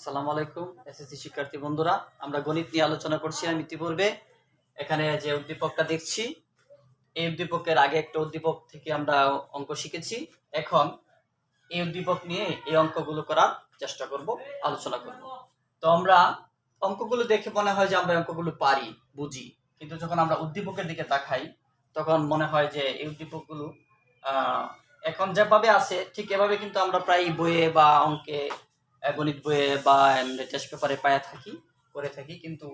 আসসালামু আলাইকুম এসএসসি শিক্ষার্থী বন্ধুরা, আমরা গণিত নিয়ে আলোচনা করছিলাম ইতিপূর্বে। এখানে যে উদ্দীপকটা দেখছি, এই উদ্দীপকের আগে একটা উদ্দীপক থেকে আমরা অঙ্ক শিখেছি। এখন এই উদ্দীপক নিয়ে এই অঙ্কগুলো করার চেষ্টা করব, আলোচনা করব। তো আমরা অঙ্কগুলো দেখে মনে হয় যে আমরা অঙ্কগুলো পারি, বুঝি, কিন্তু যখন আমরা উদ্দীপকের দিকে তাকাই তখন মনে হয় যে এই উদ্দীপকগুলো এখন যেভাবে আছে ঠিক এভাবে কিন্তু আমরা প্রায় বইয়ে বা অঙ্কে, গণিত বইয়ে বা টেস্ট পেপারে করে থাকি। কিন্তু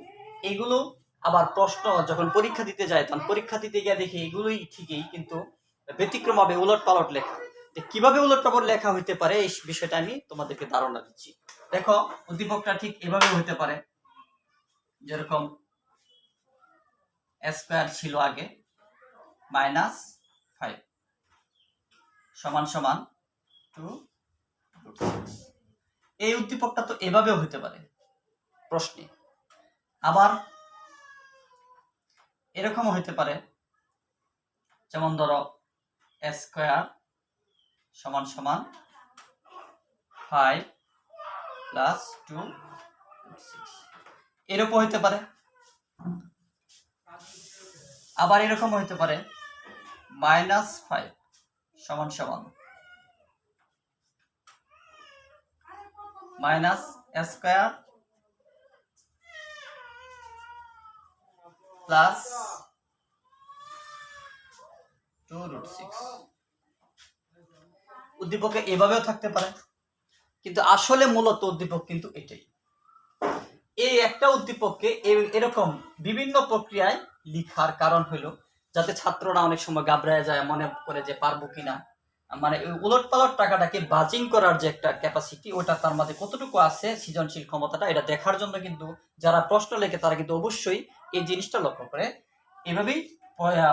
এইগুলো আবার প্রশ্ন যখন পরীক্ষা দিতে যায় তখন পরীক্ষা দিতে গিয়ে দেখি এগুলোই ঠিকই, কিন্তু ব্যতিক্রমভাবে উলট পালট লেখা। কিভাবে উলট পালট লেখা হইতে পারে এই বিষয়টা আমি তোমাদেরকে ধারণা দিচ্ছি। দেখো, উদ্দীপকটা ঠিক এভাবে হইতে পারে, যেরকম স্কয়ার ছিল আগে -5 সমান সমান 2 এই উদ্দীপকটা তো এভাবেও হতে পারে প্রশ্নে। আবার এরকমও হতে পারে, যেমন ধরো স্কয়ার সমান সমান 5 প্লাস 2 এরকম হতে পারে। আবার এরকম হতে পারে -5 সমান সমান মাইনাস স্কয়ার প্লাস 2√6। উদ্দীপকে এভাবেও থাকতে পারে, কিন্তু আসলে মূলত উদ্দীপক কিন্তু এটাই। এই একটা উদ্দীপককে এরকম বিভিন্ন প্রক্রিয়ায় লিখার কারণ হলো যাতে ছাত্ররা অনেক সময় ঘাবড়ায় যায়, মনে করে যে পারবো কিনা, মানে উলট পালট টাকাটাকে বাজিং করার যে একটা ক্যাপাসিটি, ওটা তার মধ্যে কতটুকু আছে, সৃজনশীল ক্ষমতাটা, এটা দেখার জন্য কিন্তু যারা প্রশ্ন লেখে তারা কিন্তু অবশ্যই এই জিনিসটা লক্ষ্য করে এভাবেই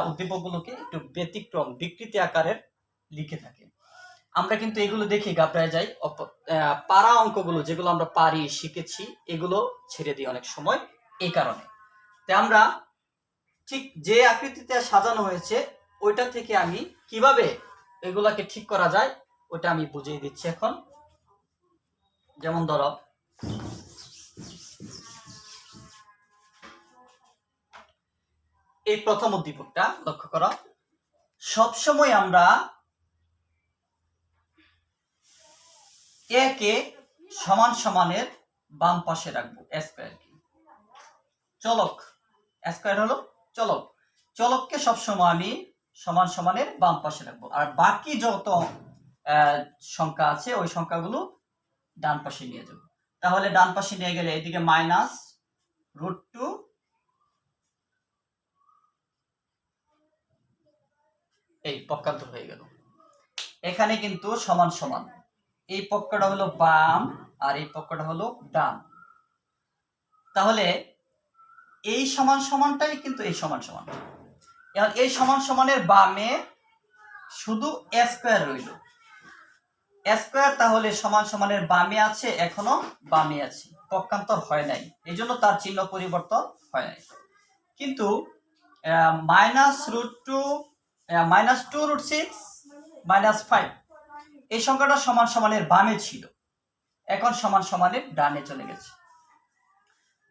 উদ্দীপকগুলোকে একটু ব্যতিক্রম বিকৃতি আকারের লিখে থাকে। আমরা কিন্তু এগুলো দেখে ঘাবড়ায় যাই, পারা অঙ্কগুলো যেগুলো আমরা পারি, শিখেছি, এগুলো ছেড়ে দিই অনেক সময় এই কারণে। তাই আমরা ঠিক যে আকৃতিতে সাজানো হয়েছে ওইটা থেকে আমি কিভাবে এগুলাকে ঠিক করা যায় ওটা আমি বুঝিয়ে দিচ্ছি এখন। যেমন ধরো এই প্রথম উদ্দীপকটা লক্ষ্য করো, সবসময় আমরা একে সমান সমানের বাম পাশে রাখবো। স্কয়ার কি চলক, স্কয়ার হলো চলক, চলককে সবসময় আমি সমান সমানের বাম পাশে রাখবো, আর বাকি যত সংখ্যা আছে ওই সংখ্যাগুলো ডান পাশে নিয়ে যাব। তাহলে ডান পাশে নিয়ে গেলে এদিকে -√2 এই পক্ষান্তর হয়ে গেল। এখানে কিন্তু সমান সমান, এই পক্ষটা হলো বাম আর এই পক্ষটা হলো ডান। তাহলে এই সমান সমানটাই কিন্তু এই সমান সমান। এখন এই সমান সমানের বামে শুধু স্কয়ার রইল, স্কয়ার তাহলে সমান সমানের বামে আছে, এখনো বামে আছে, পক্ষান্তর হয় নাই, এই জন্য তার চিহ্ন পরিবর্তন হয় নাই। কিন্তু -2√6 -5 এই সংখ্যাটা সমান সমানের বামে ছিল, এখন সমান সমানের ডানে চলে গেছে,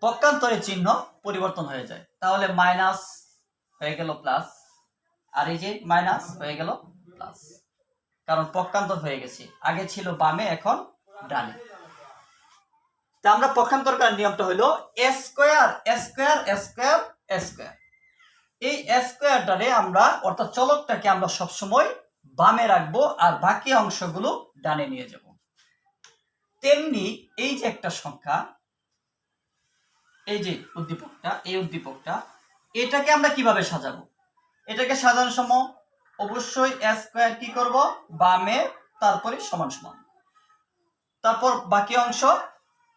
পক্ষান্তরের চিহ্ন পরিবর্তন হয়ে যায়। তাহলে মাইনাস হয়ে গেল প্লাস, আর এই যে মাইনাস হয়ে গেল প্লাস, কারণ পক্ষান্তর হয়ে গেছে, আগে ছিল বামে এখন ডানে। তা আমরা পক্ষান্তর করার নিয়মটা হলো স্কয়ার স্কয়ার স্কয়ার স্কয়ার। এই স্কয়ারটারে আমরা, অর্থাৎ চলকটাকে আমরা সবসময় বামে রাখবো আর বাকি অংশগুলো ডানে নিয়ে যাব। তেমনি এই যে একটা সংখ্যা, এই যে উদ্দীপকটা, এই উদ্দীপকটা, এটাকে আমরা কিভাবে সাজাবো? এটাকে সাজানোর সময় অবশ্যই স্কয়ার কি করব, বামে, তারপরে সমান সমান, তারপর বাকি অংশ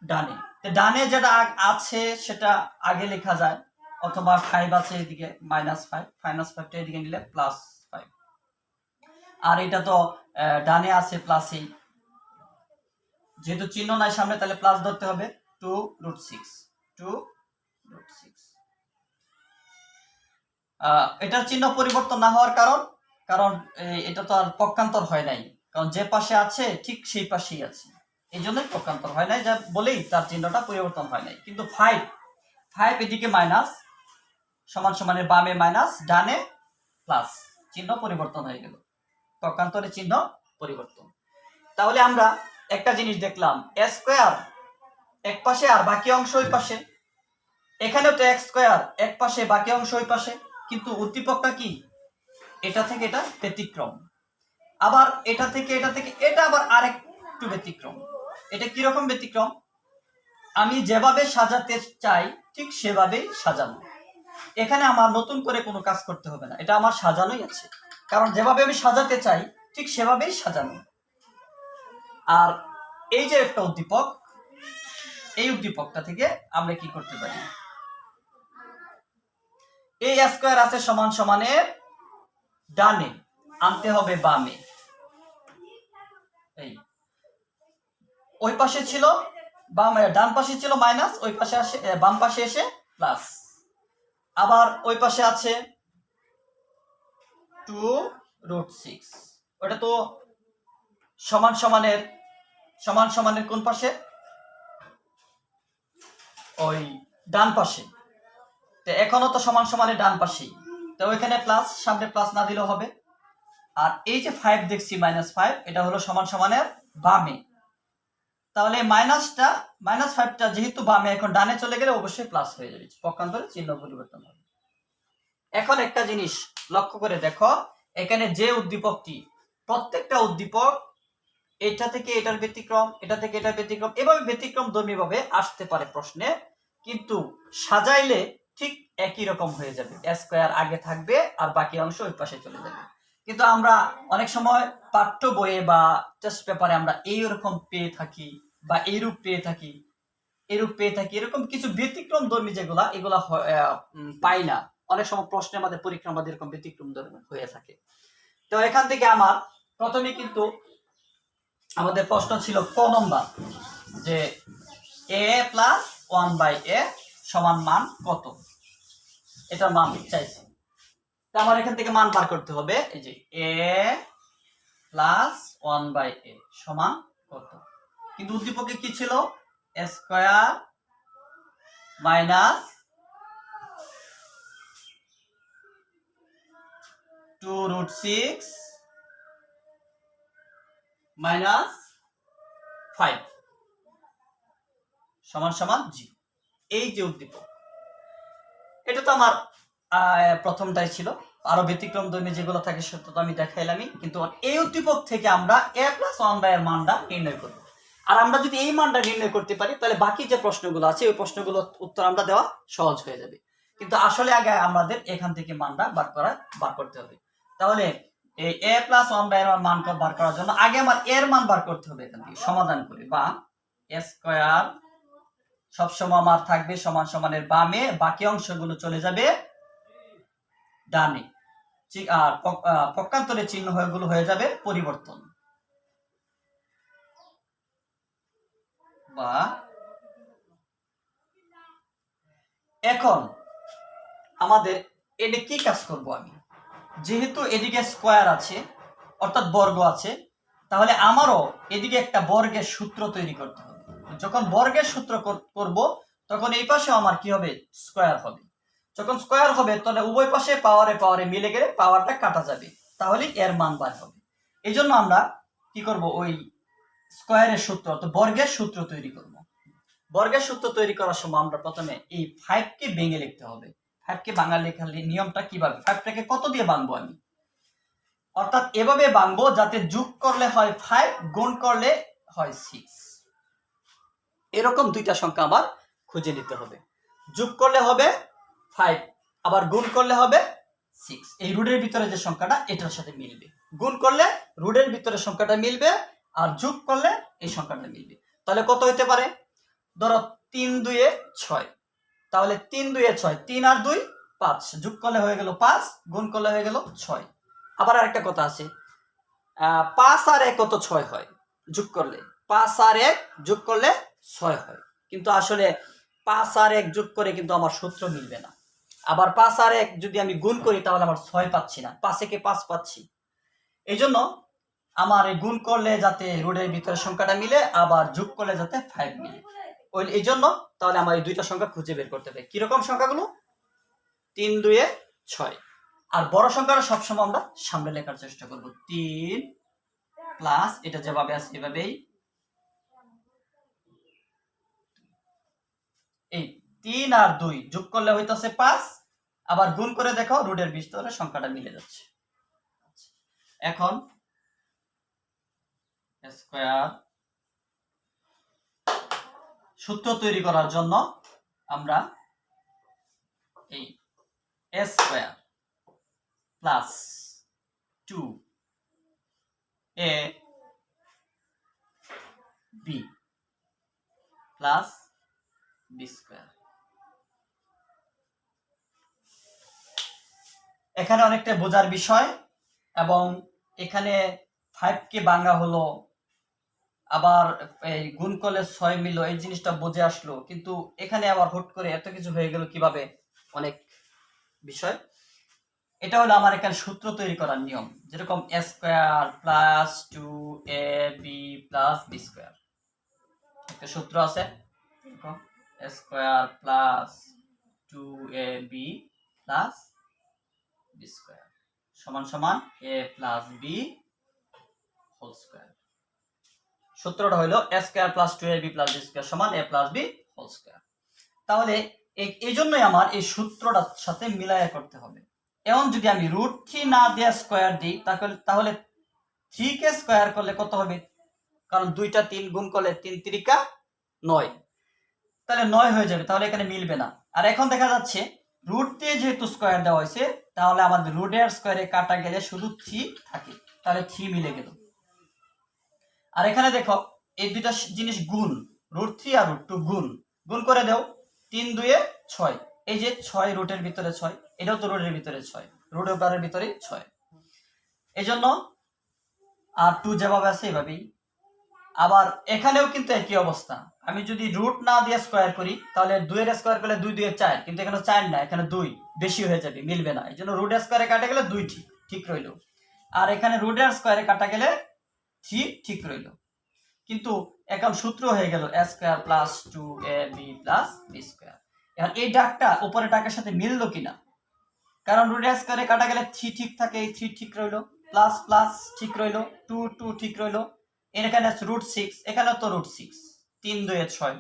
ডানে। ডানে যেটা আছে সেটা আগে লেখা যায়, অথবা 5 আছে এদিকে -5টা এদিকে নিলে +5, আর এটা তো ডানে আছে প্লাসই, যেহেতু চিহ্ন নাই সামনে তাহলে প্লাস ধরতে হবে। 2√6 এটার চিহ্ন পরিবর্তন না হওয়ার কারণ এটা তো আর পক্ষান্তর হয় নাই, কারণ যে পাশে আছে ঠিক সেই পাশেই আছে, এই জন্যই পক্ষান্তর হয় নাই, যা বলেই তার চিহ্নটা পরিবর্তন হয় নাই। কিন্তু 5 এদিকে মাইনাস, সমান সমানের বামে মাইনাস, ডানে প্লাস, চিহ্ন পরিবর্তন হয়ে গেল, পক্ষান্তরের চিহ্ন পরিবর্তন। তাহলে আমরা একটা জিনিস দেখলাম, এ স্কোয়ার এক পাশে আর বাকি অংশ ওই পাশে, এখানেও তো এক্স স্কোয়ার এক পাশে বাকি অংশ ওই পাশে, কিন্তু উদ্দীপকটা কি এটা থেকে এটা ব্যতিক্রম, আবার এটা থেকে এটা আবার আরেকটু ব্যতিক্রম। এটা কিরকম ব্যতিক্রম? আমি যেভাবে সাজাতে চাই ঠিক সেভাবেই সাজানো, এখানে আমার নতুন করে কোনো কাজ করতে হবে না, এটা আমার সাজানোই আছে, কারণ যেভাবে আমি সাজাতে চাই ঠিক সেভাবেই সাজানো। আর এই যে একটা উদ্দীপক, এই উদ্দীপকটা থেকে আমরা কি করতে পারি, এই স্কয়ার আছে সমান সমানের ডানে, আনতে হবে বামে। এই ওই পাশে ছিল বামে, ডান পাশে ছিল মাইনাস, ওই পাশে আসে বাম পাশে এসে প্লাস, আবার ওই পাশে আছে 2√6, ওটা তো সমান সমানের কোন পাশে, ওই ডান পাশে, তো এখনো তো সমান সমানের ডান পাশেই, তো ওইখানে প্লাস, সামনে প্লাস না দিলেও হবে। আর এই যে 5 দেখছি -5, এটা হলো সমান সমানের বামে, তাহলে -5টা যেহেতু বামে, এখন ডানে চলে গেলে অবশ্যই প্লাস হয়ে যাবে, পক্ষান্তরে চিহ্ন পরিবর্তন হবে। এখন একটা জিনিস লক্ষ্য করে দেখো, এখানে যে উদ্দীপকটি, প্রত্যেকটা উদ্দীপক এটা থেকে এটার ব্যতিক্রম, এটা থেকে এটার ব্যতিক্রম, এভাবে ব্যতিক্রম ধর্মীভাবে আসতে পারে প্রশ্নে, কিন্তু সাজাইলে ঠিক একই রকম হয়ে যাবে, স্কয়ার আগে থাকবে আর বাকি অংশ ওই পাশে চলে যাবে। কিন্তু আমরা অনেক সময় পাঠ্য বইয়ে বা টেস্ট পেপারে আমরা এইরকম পেয়ে থাকি বা এইরূপ পেয়ে থাকি, এরকম কিছু ব্যতিক্রম ধর্মী যেগুলা, এগুলা পাই না। অনেক সময় প্রশ্নের মধ্যে পরীক্ষার মধ্যে এরকম ব্যতিক্রম ধর্মী হয়ে থাকে। তো এখান থেকে আমার প্রথমে কিন্তু আমাদের প্রশ্ন ছিল ক নম্বর, যে a + 1/a সমান মান কত, এটার মান চাইছি। তো আমার এখান থেকে মান বার করতে হবে, এই যে a + 1/a সমান কত, কিন্তু উদ্দীপকে কি ছিল, স্কয়ার মাইনাস 2√6 মাইনাস 5 সমান সমান 0। এই যে উদ্দীপক, এটা তো আমার প্রথমটাই ছিল, আরো ব্যতিক্রম ধর্মী যেগুলো থাকে সেটা তো আমি দেখাইলামই, কিন্তু এই উদ্দীপক থেকে আমরা a + 1/a এর মানটা নির্ণয় করব। আর আমরা যদি এই মানটা নির্ণয় করতে পারি, তাহলে বাকি যে প্রশ্নগুলো আছে ওই প্রশ্নগুলোর উত্তর আমরা দেওয়া সহজ হয়ে যাবে। কিন্তু আসলে আগে আমাদের এখান থেকে মানটা বার করতে হবে। তাহলে এই a + 1/a এর মান বার করার জন্য আগে আমার এর মান বার করতে হবে, এখান থেকে সমাধান করে, বা স্কয়ার সবসময় আমার থাকবে সমান সমানের বামে, বাকি অংশগুলো চলে যাবে ডানে, আর পক্ষান্তরের চিহ্ন হয়ে যাবে পরিবর্তন, বা এখন আমাদের এদিকে কি কাজ করব, আমি যেহেতু এদিকে স্কয়ার আছে অর্থাৎ বর্গ আছে, তাহলে আমারও এদিকে একটা বর্গের সূত্র তৈরি করতে হবে। যখন বর্গের সূত্র করব তখন এই পাশে আমার কি হবে, স্কয়ার হবে। যখন স্কয়ার হবে তাহলে উভয় পাশে পাওয়ারে মিলে গেলে পাওয়ারটা কাটা যাবে, তাহলে এর মান বার হবে। এই জন্য আমরা কি করব, ওই স্কয়ারের সূত্র অর্থাৎ বর্গের সূত্র তৈরি করব। বর্গের সূত্র তৈরি করার সময় আমরা প্রথমে এই 5 কে ভেঙে লিখতে হবে। 5 কে ভাঙা লেখার নিয়মটা কিভাবে, 5টাকে কত দিয়ে ভাঙবো আমি, অর্থাৎ এভাবে ভাঙবো যাতে যোগ করলে হয় 5, গুণ করলে হয় 6, এরকম দুইটা সংখ্যা আবার খুঁজে নিতে হবে। যোগ করলে হবে 5, আবার গুণ করলে হবে 6, এই রুটের ভিতরে যে সংখ্যাটা এটার সাথে মিলবে, গুণ করলে রুটের ভিতরে সংখ্যাটা মিলবে, আর যোগ করলে এই সংখ্যাটা মিলবে। তাহলে কত হতে পারে, ধরো 3 2 এ 6, তাহলে 3 2 এ 6, 3 আর 2 5, যোগ করলে হয়ে গেল 5, গুণ করলে হয়ে গেল 6। আবার আরেকটা কথা আছে, 5 আর 1 কত 6 হয়, যোগ করলে 5 আর 1 যোগ করলে 6 হয়, কিন্তু আসলে 5 আর 1 যোগ করে কিন্তু আমার সূত্র মিলবে না। আবার 5 আর 1 যদি আমি গুণ করি তাহলে আমার 6 পাচ্ছি না, 5 একে 5 পাচ্ছি। এই জন্য আমার এই গুণ করলে যাতে রুটের ভিতরে সংখ্যাটা মিলে, আবার যোগ করলে যাতে 5 মিলে, এই জন্য তাহলে আমার এই দুইটা সংখ্যা খুঁজে বের করতে হবে। কিরকম সংখ্যাগুলো? 3 2 6। আর বড় সংখ্যাটা সবসময় আমরা সামনে লেখার চেষ্টা করব। 3 প্লাস এটা যেভাবে আছে এভাবেই, এই 3 আর 2 যোগ করলে হইতাছে 5, আবার গুণ করে দেখো রুটের ভিতরে সংখ্যাটা মিলে যাচ্ছে। এখন স্কয়ার সূত্র তৈরি করার জন্য আমরা এই a square plus 2ab plus b square, এখানে অনেকটা বোঝার বিষয়, এবং এখানে 5 কে ভাঙা হলো, আবার এই গুণ করলে 6 মিলো, এই জিনিসটা বুঝে আসলো, কিন্তু এখানে আবার হুট করে এত কিছু হয়ে গেল কিভাবে, অনেক বিষয়। এটা হলো আমার এখানে সূত্র তৈরি করার নিয়ম, যেরকম a square plus 2ab plus b square, একটা সূত্র আছে, a square plus 2ab plus b square সমান সমান a plus b whole square. সূত্রটা হলো a square plus 2ab plus b square সমান a plus b whole square. তাহলে এই জন্যই আমার এই সূত্রটার সাথে মিলায়া করতে হবে। এখন যদি আমি √3 না দিয়ে স্কয়ার দিই, তাহলে 3 কে স্কয়ার করলে কত হবে? কারণ 2টা 3 গুণ করলে 3 3 9, তাহলে 9 হয়ে যাবে, তাহলে এখানে মিলবে না। আর এখন দেখা যাচ্ছে রুট দিয়ে যেহেতু স্কয়ার দেওয়া হয়েছে, তাহলে আমাদের রুটের স্কয়ারে কাটা গেলে শুধু 3 থাকে, তাহলে 3 মিলে গেল। আর এখানে দেখো এই দুইটা জিনিস গুণ, √3 আর √2 গুণ করে দাও, 3 2 6, এই যে 6 রুটের ভিতরে 6, এটাও তো রুটের ভিতরে 6, রুট ওভারের ভিতরে 6, এজন্য আর 2 যেভাবে আছে এভাবেই। আবার এখানেও কিন্তু একই অবস্থা, আমি যদি রুট না দিয়ে স্কয়ার করি, তাহলে 2 এর স্কয়ার করলে 2 2 4, কিন্তু এখানে 4 না, এখানে 2 বেশি হয়ে যাবে, মিলবে না। এই জন্য রুটের স্কয়ারে কাটা গেলে 2 ঠিক রইল, আর এখানে রুটের স্কয়ারে কাটা গেলে 3 ঠিক রইল। কিন্তু এখন সূত্র হয়ে গেল a square plus 2ab plus b square. এখন এই ডাকটা উপরে ডাকের সাথে মিললো কিনা, কারণ রুটের স্কয়ারে কাটা গেলে 3 ঠিক থাকে, এই 3 ঠিক রইল, প্লাস প্লাস ঠিক রইল, 2 2 ঠিক রইল, এখানে আছে √6, এখানে তো √6, 3 2 6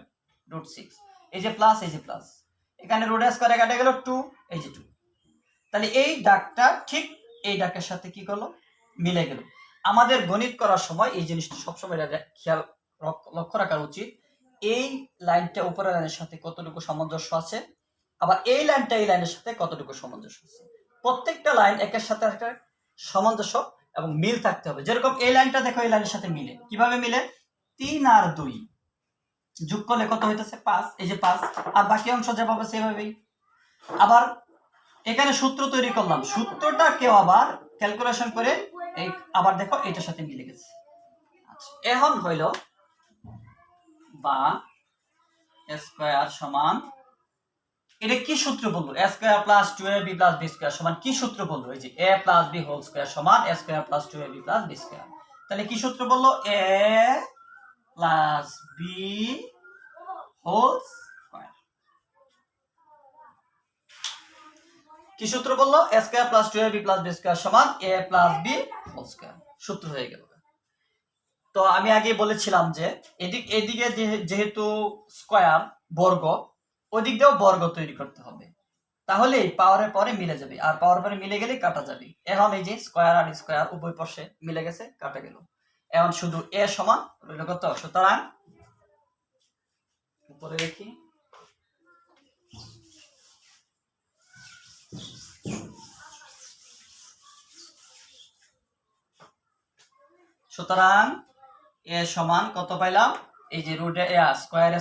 √6, এই যে প্লাস, এই যে প্লাস, এখানে রুটের স্কয়ারে কাটা গেল 2, এই যে 2, তাহলে এই ডাকটা ঠিক এই ডাকের সাথে কি করলো, মিলে গেল। আমাদের গণিত করার সময় এই জিনিসটা সবসময় খেয়াল লক্ষ্য রাখা উচিত, এই লাইনটা উপরের লাইনের সাথে কতটুকু সামঞ্জস্য আছে, আবার এই লাইনটা এই লাইনের সাথে কতটুকু সামঞ্জস্য আছে। প্রত্যেকটা লাইন একের সাথে একটা সামঞ্জস্য এবং মিল থাকতে হবে। যেরকম এই লাইনটা দেখো এই লাইনের সাথে মিলে, কিভাবে মিলে? 3 আর 2 যোগ করলে কত হইতেছে? 5, এই যে 5, আর বাকি অংশ যেভাবে সেভাবেই। আবার এখানে সূত্র তৈরি করলাম, সূত্রটা কেউ আবার ক্যালকুলেশন করে এই আবার দেখো এটার সাথে মিলে গেছে। আচ্ছা, এখন হইল বা স্কয়ার সমান, এটা কি সূত্র বলবো? a square plus 2ab plus b square সমান কি সূত্র বলবো? এই যে a plus b whole square সমান a square plus 2ab plus b square. তাহলে কি সূত্র বললো? a plus b whole square. কি সূত্র বললো? a square plus 2ab plus b square সমান a plus b whole square. সূত্র হয়ে গেল। তো আমি আগে বলেছিলাম যে এদিকে যেহেতু স্কয়ার বর্গ, ওদিক দিয়েও বর্গ তৈরি করতে হবে, তাহলে পাওয়ারের পরে মিলে যাবে, আর পাওয়ার পরে মিলে গেলে কাটা যাবে। এখন এই যে স্কয়ার আর স্কয়ার উভয় পাশে মিলে গেছে, কাটা গেল। এখন শুধু a সমান রইল কত? সুতরাং উপরে দেখি, সুতরাং a সমান কত পাইলাম? এই যে রুটে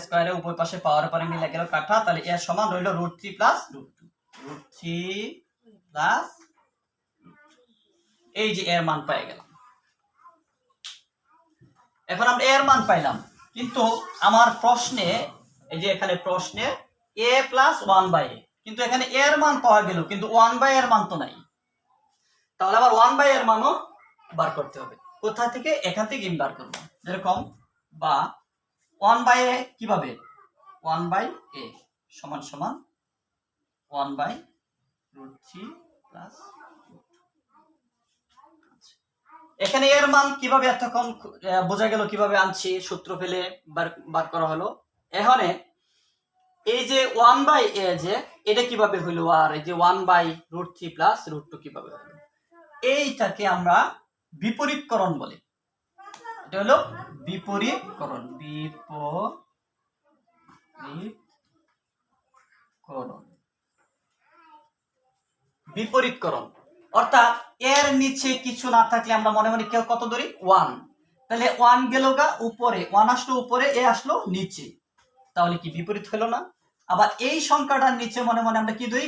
স্কয়ারে উভয় পাশে পাওয়ার পরে মিলে গেল কাটা, তাহলে a সমান রইল √3 প্লাস √3 প্লাস, এই যে এর মান পেয়ে গেলাম। এখন আমরা এর মান পাইলাম, কিন্তু আমার প্রশ্নে, এই যে এখানে প্রশ্নে a প্লাস 1/a, কিন্তু এখানে এর মান পাওয়া গেল, কিন্তু 1/a এর মান তো নাই, তাহলে আবার 1/a এর মানও বার করতে হবে। কোথা থেকে? এখান থেকে বার করবো। যেরকম বা 1/a কিভাবে? 1/a সমান সমান 1/√3 প্লাস। এখানে এর মান কিভাবে এতক্ষণ বোঝা গেল, কিভাবে আনছি, সূত্র ফেলে বার করা হলো। এখানে এই যে 1/a যে এটা কিভাবে হইলো, আর এই যে 1/√3 প্লাস √2 কিভাবে হলো, এইটাকে আমরা বিপরীতকরণ বলি। এটা হলো বিপরীতকরণ। বিপরীতকরণ অর্থাৎ এর নিচে কিছু না থাকলে আমরা মনে মনে কেউ কত ধরি? 1। তাহলে 1 গেল গা উপরে, 1 আসলো উপরে, এ আসলো নিচে, তাহলে কি বিপরীত হলো না? আবার এই সংখ্যাটার নিচে মনে মনে আমরা কি ধরি?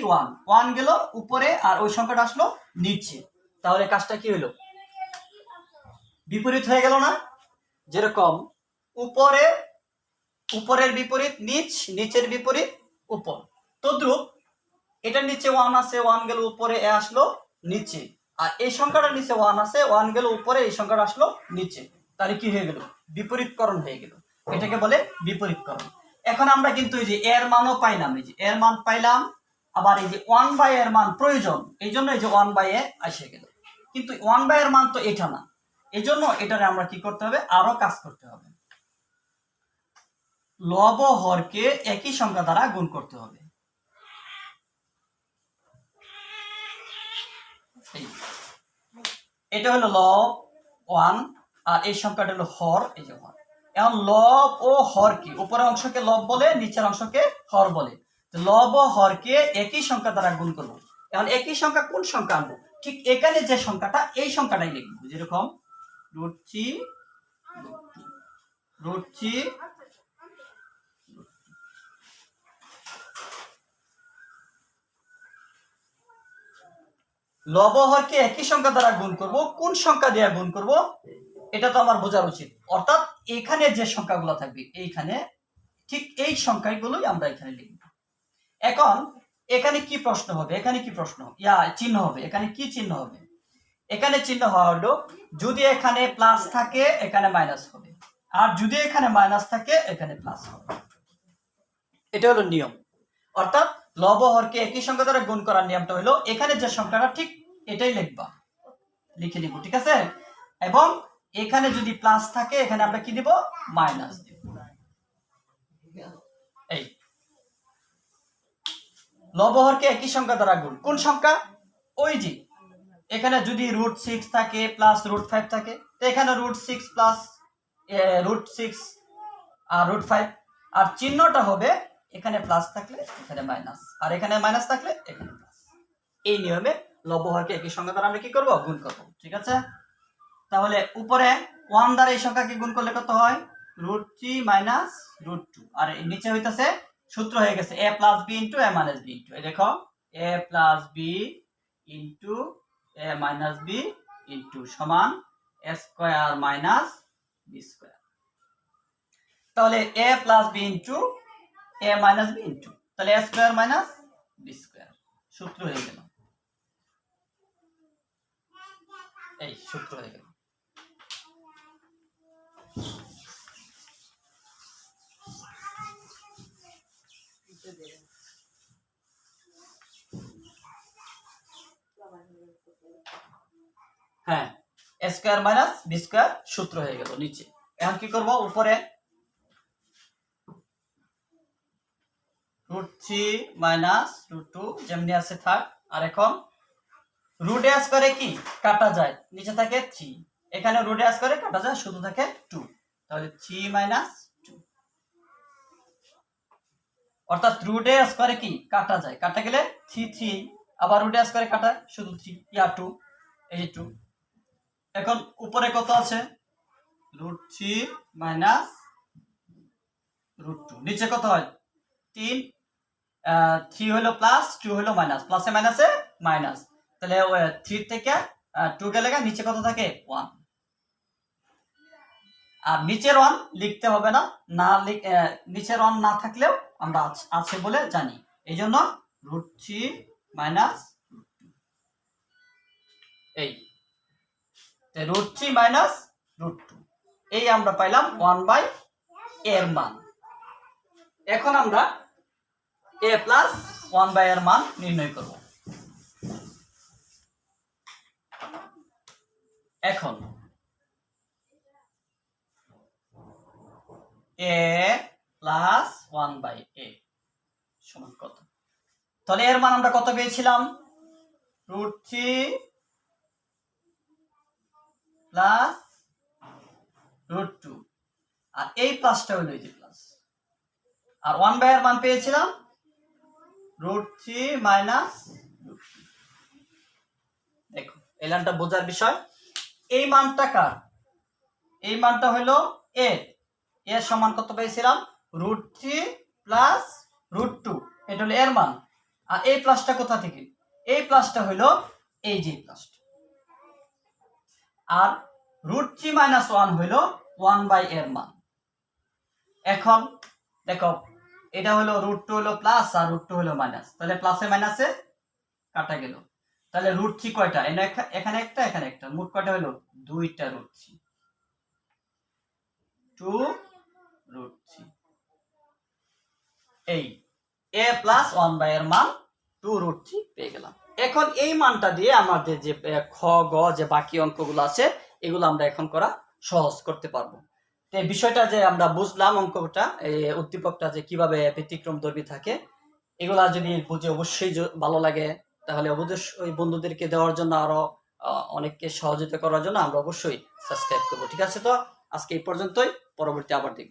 1 গেল উপরে আর ওই সংখ্যাটা আসলো নিচে, তাহলে কাজটা কি হলো? বিপরীত হয়ে গেল না? যেরকম উপরের বিপরীত নিচ, নিচের বিপরীত উপর, তদ্রূপ এটার নিচে 1 আছে, 1 গেল উপরে, এ আসলো নিচে, আর এই সংখ্যাটার নিচে 1 আছে, 1 গেল উপরে, এই সংখ্যাটা আসলো নিচে, তাহলে কি হয়ে গেল? বিপরীতকরণ হয়ে গেল। এটাকে বলে বিপরীতকরণ। এখন আমরা কিন্তু এই যে এর মানও পাইলাম, এই যে এর মান পাইলাম, আবার এই যে 1/a এর মান প্রয়োজন, এই জন্য এই যে 1/a এসে গেল, কিন্তু 1/a এর মান তো এটা না, এই জন্য এটারে আমরা কি করতে হবে? আরো কাজ করতে হবে। লব ও হরকে একই সংখ্যা দ্বারা গুণ করতে হবে। এটা হলো লব 1 আর এই সংখ্যাটা হলো হর, এই যে হর। এখন লব ও হরকে, উপরের অংশকে লব বলে, নিচের অংশকে হর বলে। লব ও হরকে একই সংখ্যা দ্বারা গুণ করব। এখন একই সংখ্যা কোন সংখ্যা আনবো? ঠিক এখানে যে সংখ্যাটা, এই সংখ্যাটাই লিখবো। যেরকম √3 লব হরকে একই সংখ্যা দ্বারা গুণ করব। কোন সংখ্যা দিয়ে গুণ করব এটা তো আমার বোঝার উচিত। অর্থাৎ এখানে যে সংখ্যাগুলো থাকবে, এইখানে ঠিক এই সংখ্যাগুলোই আমরা এখানে লিখব। এখন এখানে কি প্রশ্ন হবে? এখানে কি প্রশ্ন চিহ্ন হবে? এখানে কি চিহ্ন হবে? এখানে চিহ্ন হলো যদি এখানে প্লাস থাকে এখানে মাইনাস হবে, আর যদি এখানে মাইনাস থাকে এখানে প্লাস হবে। এটা হলো নিয়ম। অর্থাৎ লব হরকে একই সংখ্যা দ্বারা গুণ করার নিয়মটা হলো এখানে যে সংখ্যাটা ঠিক এটাই লিখবা, লিখে নিব, ঠিক আছে? এবং এখানে যদি প্লাস থাকে এখানে আমরা কি দিব? মাইনাস দিব। এই লব হরকে একই সংখ্যা দ্বারা গুণ, কোন সংখ্যা? ওই যে এখানে যদি √6 থাকে প্লাস √5 থাকে, তো এখানে √6 প্লাস √6 আর √5, আর চিহ্নটা হবে এখানে প্লাস থাকলে এখানে মাইনাস, আর এখানে মাইনাস থাকলে এখানে প্লাস। এই নিয়মে লব হরকে একই সংখ্যা দ্বারা আমরা কি করব? গুণ করব, ঠিক আছে? তাহলে উপরে 1 দ্বারা এই সংখ্যাকে গুণ করলে কত হয়? √3 মাইনাস √2, আর নিচে হইতাছে সূত্র হয়ে গেছে a plus b into a minus b into, এই দেখো a plus b into a minus b into সমান a square minus b square. তাহলে a plus b into a minus b into, তাহলে a square minus b square, সূত্র হয়ে গেল। এই সূত্র হয়ে গেল। হ্যাঁ, a square minus b square সূত্র হয়ে গেল নিচে। এখন কি করব? উপরে √3 মাইনাস √2 যেমনি আছে থাক, আর এখন রুট এ স্কয়ারে কি কাটা যায়, নিচে থাকে 3, এখানে রুট এ স্কয়ারে কাটা যায়, শুধু থাকে 2, তাহলে 3 মাইনাস 2, অর্থাৎ রুট এ স্কয়ারে কি কাটা যায়, কাটা গেলে 3, আবার রুট এ স্কয়ারে কাটা শুধু 3 2, এই যে 2। এখন উপরে কত আছে? √3 মাইনাস √2, নিচে কত হয়? 3, 3 হলো প্লাস, 2 হলো মাইনাস, প্লাসে মাইনাসে মাইনাস, তাহলে 3 থেকে 2 গেলে নিচে কত থাকে? 1। আর নিচের 1 লিখতে হবে না, নিচের 1 না থাকলেও আমরা আছে বলে জানি, এই জন্য √3 মাইনাস এই √3 মাইনাস √2, এই আমরা পাইলাম 1/a এর মান। এখন আমরা a প্লাস 1/a এর মান নির্ণয় করব। এখন a প্লাস 1/a সমান কত? তাহলে এর মান আমরা কত পেয়েছিলাম? √3 প্লাস √2, আর এই প্লাসটা হলো এই যে প্লাস, আর 1/a এর মান পেয়েছিলাম √3 মাইনাস √2। দেখো এই লাইনটা বোঝার বিষয়। এই মানটা কার? এই মানটা হলো a এর সমান কত পেয়েছিলাম? √3 প্লাস √2, এটা হলো এর মান। আর এই প্লাসটা কোথা থেকে? এই প্লাসটা হলো এই যে প্লাসটা, আর √3 মাইনাস 1 হলো 1/a এর মান। এখন দেখো এটা হলো √2 হলো প্লাস আর √2 হলো মাইনাস, তাহলে প্লাসে মাইনাসে কাটা গেল। তাহলে √3 কয়টা? এখানে একটা, এখানে একটা, মোট কয়টা হলো? 2টা √3, 2√3। এই a প্লাস 1/a এর মান 2√3 পেয়ে গেলাম। এখন এই মানটা দিয়ে আমাদের যে খ গ যে বাকি অঙ্কগুলো আছে এগুলো আমরা এখন করা সহজ করতে পারবো। এই বিষয়টা যে আমরা বুঝলাম, অঙ্কটা এই উদ্দীপকটা যে কিভাবে ব্যতিক্রমধর্মী থাকে, এগুলা যদি বুঝে অবশ্যই ভালো লাগে, তাহলে অবশ্যই বন্ধুদেরকে দেওয়ার জন্য, আরো অনেককে সহযোগিতা করার জন্য আমরা অবশ্যই সাবস্ক্রাইব করবো। ঠিক আছে, তো আজকে এই পর্যন্তই, পরবর্তী আবার দেখব।